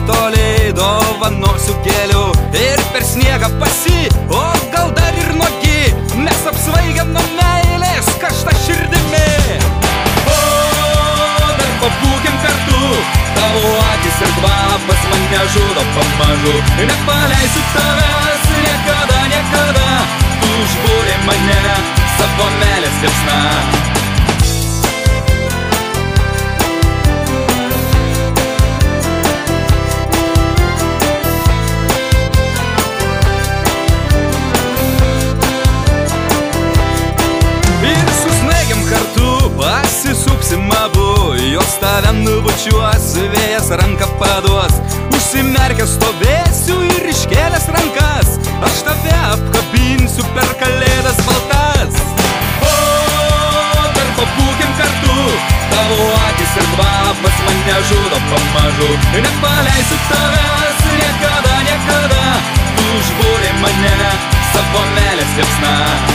toli dovanosiu keliu ir per sniegą pasi, o gal dar ir nuogi, mes apsvaigę nuo meilės karšta širdimi. O, dar pabūkim kartu, tavo akis ir kvapas mane žudo pamažu. Nepaleisiu tavęs niekada, niekada, tu užbūrė mane savo meilės liepsna. Pasisuksim abu, jos tave nubučiuos, vėjas ranką paduos. Užsimerkęs stovėsiu ir iškėlęs rankas, aš tave apkabinsiu per kalėdas baltas. O, dar pabūkim kartu, tavo akis ir kvapas mane žudo pamažu. Nepaleisiu tavęs niekada, niekada, tu užbūrė mane savo meilės liepsna.